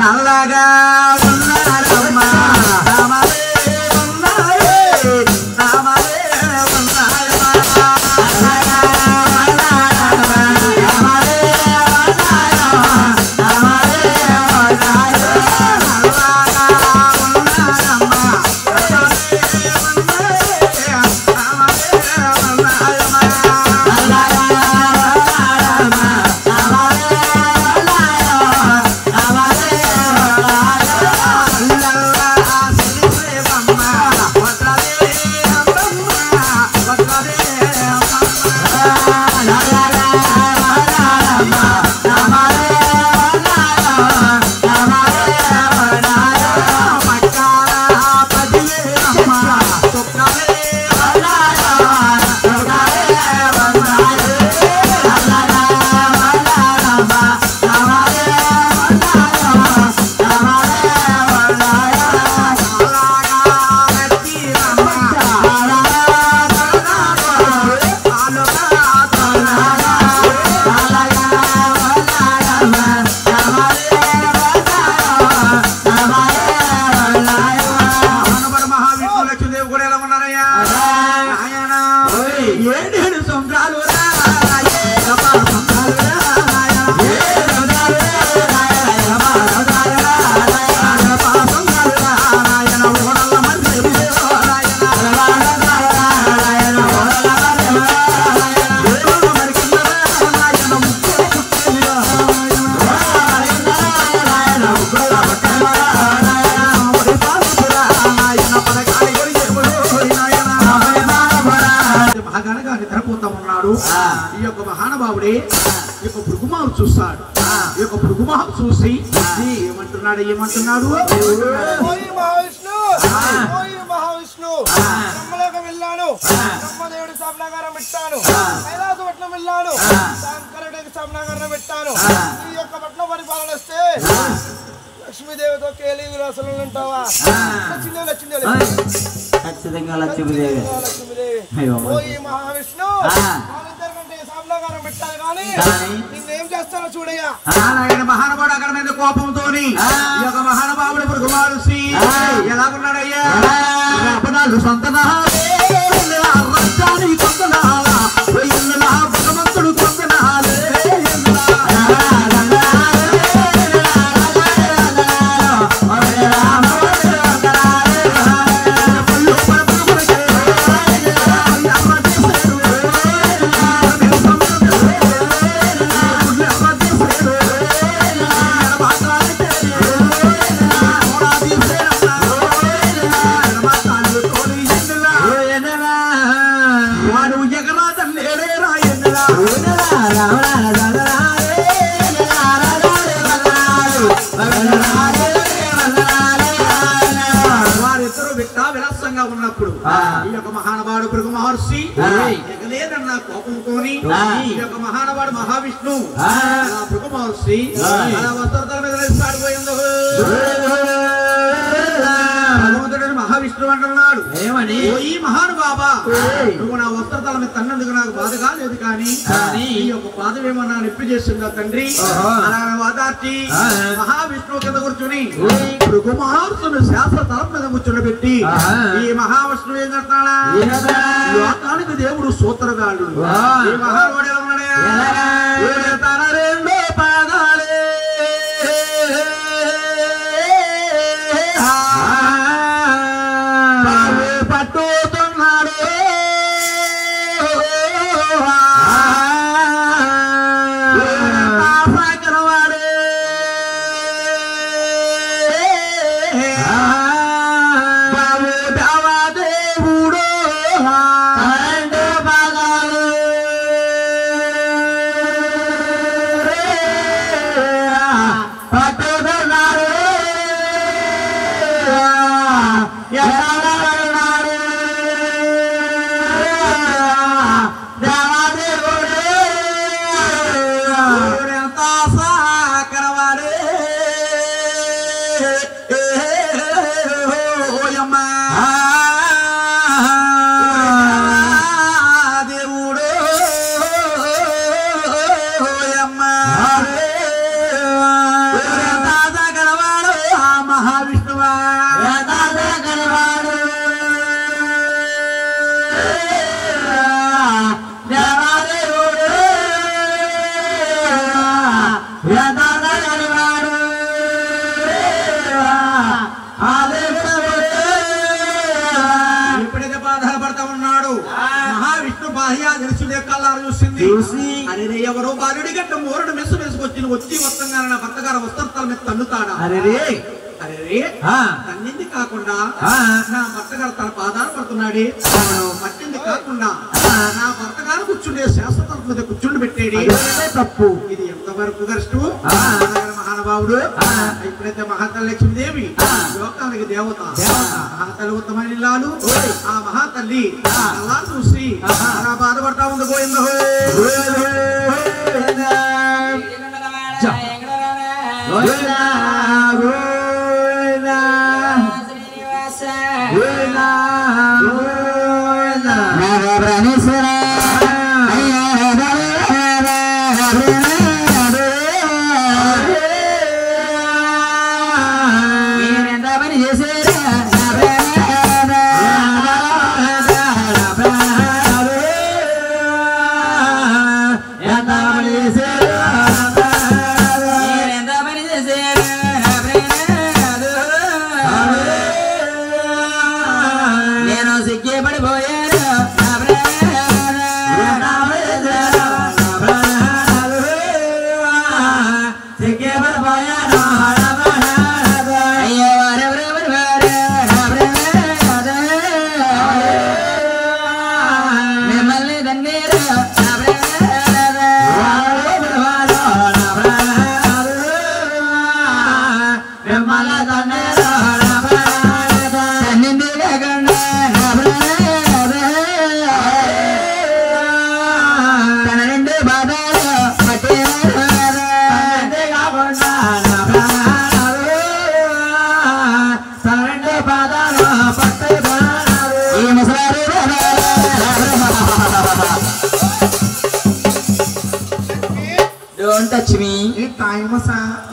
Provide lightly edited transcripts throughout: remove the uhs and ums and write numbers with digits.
నల్లగా ఉన్నారమ్మా రామలే ఉన్నారే రామలే ఉన్నారమ్మా నల్లగా ఉన్నారమ్మా రామలే ఉన్నారమ్మా రామలే ఉన్నారమ్మా ఈ యొక్క మహానుభావుడే ఈ యొక్క భృగుమాను చూస్తాడు ఈ యొక్క భృగుమాను చూసి ఏమంటున్నాడు మహావిష్ణు బ్రహ్మలోకం వెళ్ళాను బ్రహ్మదేవుడి స్థాపనాగారం పెట్టాను కైలాసపట్నం వెళ్ళాను శంకరుడికి స్థాపనాగారం పెట్టాను ఈ యొక్క పట్నం పరిపాలన వస్తే లక్ష్మీదేవితో కేలి విలాసలు ఉంటావా ఖచ్చితంగా లక్ష్మీదేవి ఓ మహావిష్ణు వాళ్ళిద్దరికంటే స్థాపనాగారం పెట్టాలి కానీ నిన్నేం చేస్తానో చూడయ్యా ఆయన మహానుభావుడు అక్కడ మీద కోపంతో ఈ యొక్క మహానుభావుడు భృగుమారుసి ఎలాగున్నాడయ్యా అపదాలు సంతనాలే రాజ్యానికి కొందనాలా భగవంతుడు కొందనాలే వారిద్దరూ విలాసంగా ఉన్నప్పుడు ఈ యొక్క మహానుభావుడు భృగు మహర్షి ఎగలేదన్న కోపంతోని ఈ యొక్క మహానుభావుడు మహావిష్ణు భృగు మహర్షి వస్త్రతల మీద సాడిపోయిందో భగవంతుడిని మహావిష్ణు అంటున్నాడు ఏమని ఈ మహానుభావ నువ్వు నా వస్త్రతల మీద తన్నందుకు నాకు బాధ కాలేదు కానీ ఈ యొక్క పాదమేమో నా నిప్పి చేస్తుందా తండ్రి అలా వాదార్చి మహావిష్ణువు కింద కూర్చుని భృగు మహర్షుని శాస్త్ర తలం మీద కూర్చోబెట్టి ఈ మహావిష్ణువు ఏం చేస్తున్నాడా లోకానికి దేవుడు సూత్రగాడు ఈ మహానుభావుడు ఎలా ఉన్నాడా తన రెండో పాదాలే పట్టుతున్నాడు దేవుడు చూసి అరే ఎవరో బాలుడి గట్ట మోరడు మెస్సు వచ్చి వస్తంగా నా భర్త గారు వస్త్రాల మీద తన్నుతాడా అరే తన్నింది కాకుండా నా భర్త గారు తన పాదాలు పడుతున్నాడే పట్టింది కాకుండా నా భర్త గారు కూర్చుండే శాస్త్ర మీద కూర్చుండి పెట్టేది తప్పు. ఇది ఎంతవరకు కరెక్ట్? మహానుభావుడు ఇప్పుడైతే మహాతల్లి లక్ష్మీదేవి లోకానికి దేవత మహాతల్లి ఉత్తమైన ఇల్లాలు ఆ మహాతల్లి అలా చూసి అలా బాధపడతా ఉంది గోవిందో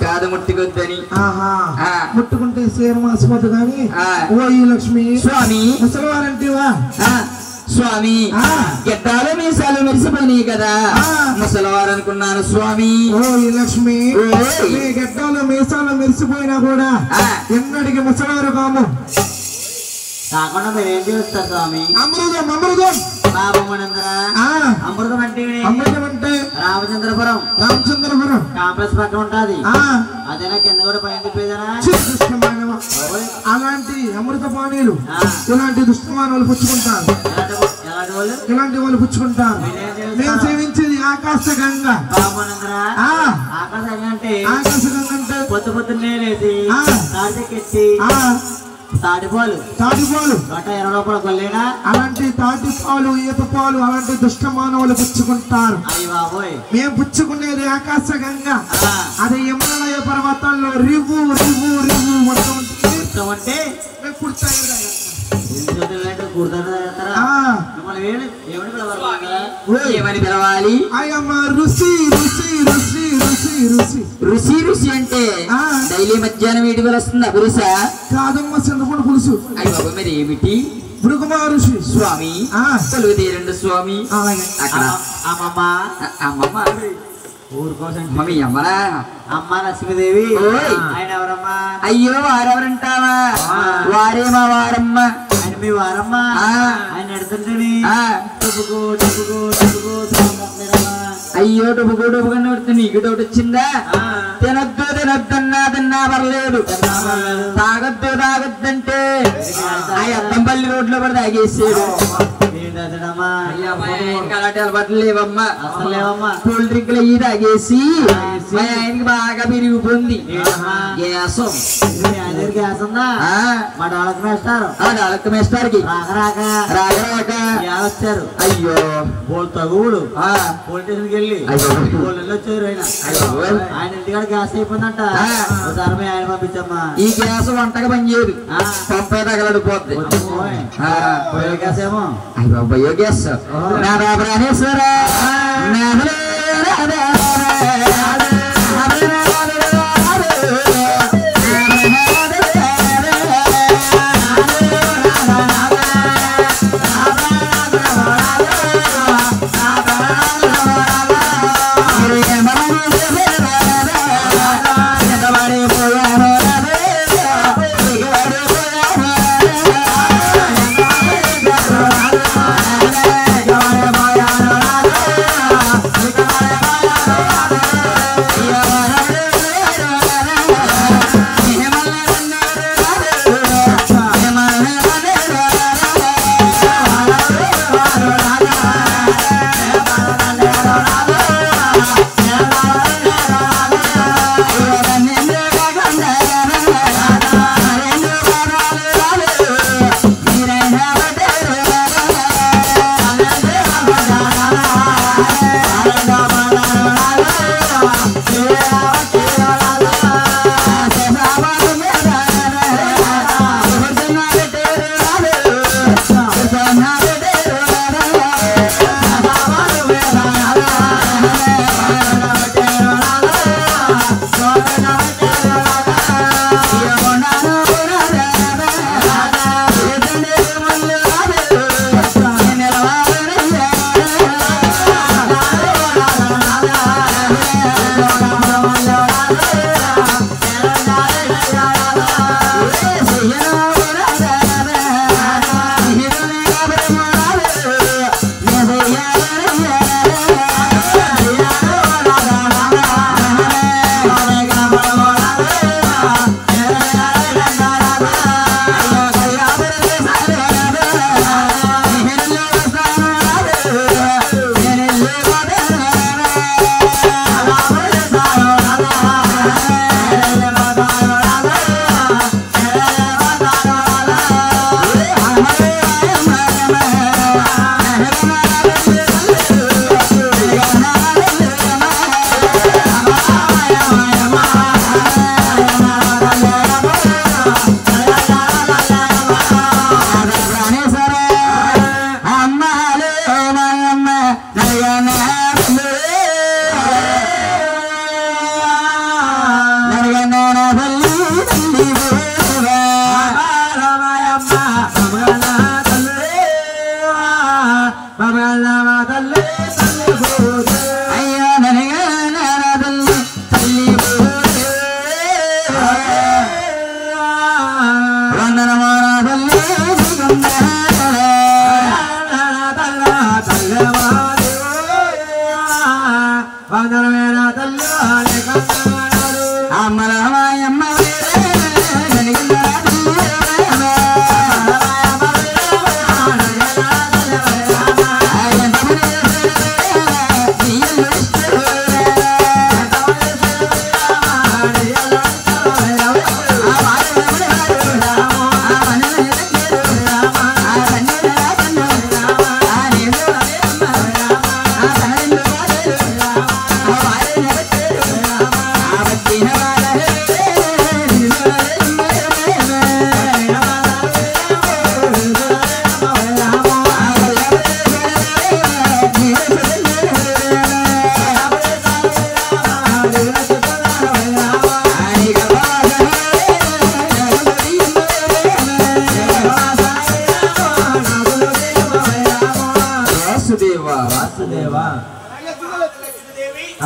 కాదు ముట్టుకొద్దని ముట్టుకుంటే సేరు మాసిపోతు గాని ఓయి లక్ష్మి స్వామి ముసలివారంటివా స్వామి గెట్టాలు మీసాలు మెరిసిపోయినాయి కదా ముసలివారు అనుకున్నాను స్వామి. ఓయి లక్ష్మి గెట్టాలు మీసాలు మెరిసిపోయినా కూడా ఎన్నడికి ముసలివారు కాము కాకుండా మీరు ఏం చేస్తారు స్వామి? అమృతం అమృతం అమృతం అంటే అమృతం అంటే రామచంద్రపురం కాంప్లెక్స్ పక్కన ఉంటది అదేనా కింద కూడా పైన చెప్పేదనా అలాంటి అమృత పానీయులు ఇలాంటి దుష్టమానాలు పుచ్చుకుంటారు ఇలాంటి వాళ్ళు పుచ్చుకుంటారు. మేము సేవించేది ఆకాశ గంగ. ఆకాశ గంగ అంటే పొద్దు పొద్దున్నే లేచి తాటిపాలు అలాంటి తాటిపాలు ఈత పాలు అలాంటి దుష్ట మానవులు పుచ్చుకుంటారు. మేము పుచ్చుకునేది ఆకాశ గంగ. అదే హిమాలయ పర్వతాల్లో రివ్వు రివ్వు రివ్వు మొత్తం అంటే ఏమని పిలవాలి? రుచి రుచి రుచి రుచి రుచి రుచి రుచి అంటే డైలీ మధ్యాహ్నం వీటికి వస్తుందా పురుష? కాదమ్మ చింతపండు పులుసు. అయ్యి బాబు మరి ఏమిటి? భృగుమా ఋషి స్వామి తెలుగు తీరండి స్వామి. అక్కడ అమ్మమ్మ అమ్మమ్మ మమ్మీ అమ్మరా అమ్మ లక్ష్మీదేవి. ఆయన ఎవరమ్మా? అయ్యో వారెవరంటావా? వారే మా వారమ్మ. ఆయన మీ వారమ్మ. ఆయన ఎడుతుంటేని అయ్యో డబ్బు డబ్బుగా నడుతుంది. నీకు డౌట్ వచ్చిందా? తినొద్దు తినొద్దన్నా తిన్నా పర్లేదు, తాగొద్దు తాగొద్దంటే ఆ అద్దంపల్లి రోడ్లో కూడా తాగేసాడు. లేవమ్మా అసలు లేవమ్మా. కూల్ డ్రింక్లు అయ్యి తాగేసి ఆయనకి బాగా పెరిగిపోయింది గ్యాసం. గ్యాస్ ఉందా? మా డోలక్ మేస్తారు. ఆ డోలక్ మేస్తారుకి రాక రాక వచ్చారు. అయ్యో పోల్ తగువుడు పోలీస్ స్టేషన్కి వెళ్ళి వచ్చారు. ఆయన ఇంటికాడ గ్యాస్ అయిపోయిందంట. ఒకసారి ఆయన పంపించమ్మా. ఈ గ్యాస్ వంటగా పనిచేయదు, పంపే తగలడిపోద్ది. గ్యాస్ ఏమో బయోగ్యాస్. నాదా ప్రాణేశ్వర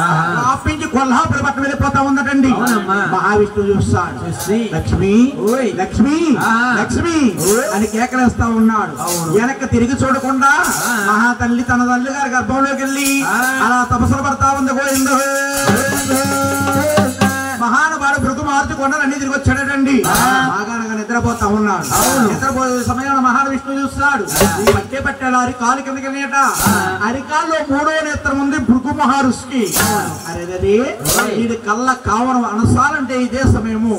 ఆపించి కొల్హాపురి పట్టణం వెళ్ళిపోతా ఉందటండి. మహావిష్ణువు చూస్తాడు. లక్ష్మి లక్ష్మి లక్ష్మి అని కేకలేస్తా ఉన్నాడు. వెనక్కి తిరిగి చూడకుండా మహాతల్లి తన తల్లి గారి గర్భంలోకి వెళ్ళి అలా తపస్సులు పడతా ఉంది. గోవిందో మహానుభావుడు భృగు మార్చుకుండా అన్ని తిరిగి వచ్చాడటండి. బాగానగా నిద్రపోతా ఉన్నాడు. నిద్రపోయే సమయంలో మహావిష్ణువు చూస్తాడు. పట్టే పట్టాడు అరికాలు కిందకి వెళ్ళేట. అరికాల్లో 3వ నేత్రం ఉంది భృగు మహర్షికి. అరే వీడి కళ్ళ కావడం అనసాలంటే ఇదే సమయము.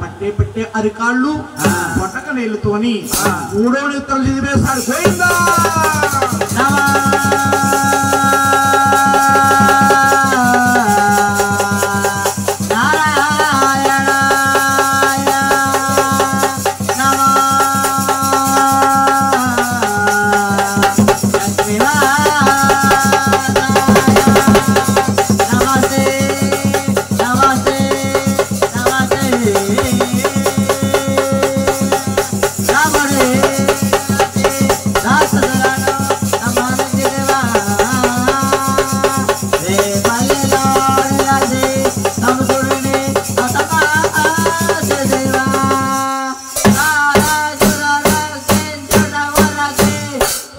పట్టే పట్టే అరికాళ్ళు పొట్టక నీళ్లతోని 3వ నేత్రం చదివేశాడు. పోయిందా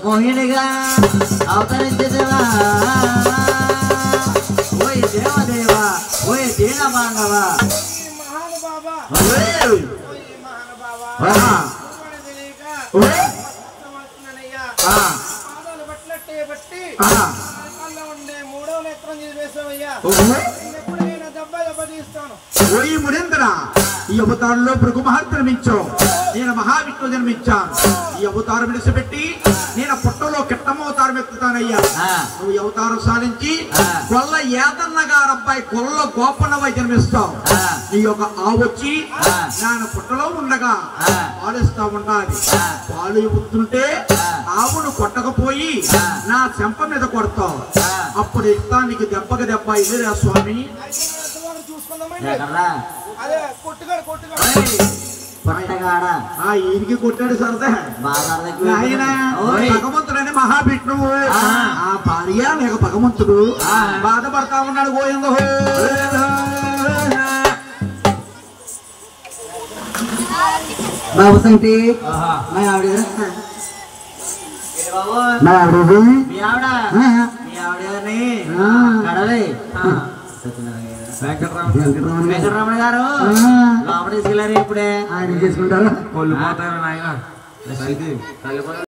మోహినిగా అవతరించదేవా. ఓయ్ దేవదేవా, ఓయ్ దీన మానవా, ఈ అవతారంలో భృగు మహర్షి జన్మించావు. నేను మహావిష్ణువు జన్మించాను. ఈ అవతారం విడిచిపెట్టి నేను పుట్టలో కిట్టమవతారం ఎత్తుతానయ్యా. నువ్వు ఈ అవతారం సాధించి కొల్ల ఏదన్న గారు అబ్బాయి కొల్ల గోపన్నవై జన్మిస్తావు. నీ యొక్క ఆవొచ్చి నేను పుట్టలో ఉండగా పాలిస్తా ఉండాలి. పాలు ఇవ్వుతుంటే ఆవును కొట్టకపోయి నా చెంప మీద కొడతావు. అప్పుడు ఇస్తానికి దెబ్బకి దెబ్బ ఇదేరా స్వామి. ఈయనకి కొట్టాడు సరదా. ఆయన భగవంతుడని మహావిష్ణువు ఆ భార్య లేక భగవంతుడు బాధపడతా ఉన్నాడు. గోవిందో బాబు సంటి మా ఆవిడ మా ఆవిడ మీ ఆవిడ మీ ఆవిడని కడలే వెంకటరమణ గారు లోపల తీసుకెళ్ళారు. ఇప్పుడే ఆయన చేసుకుంటారు.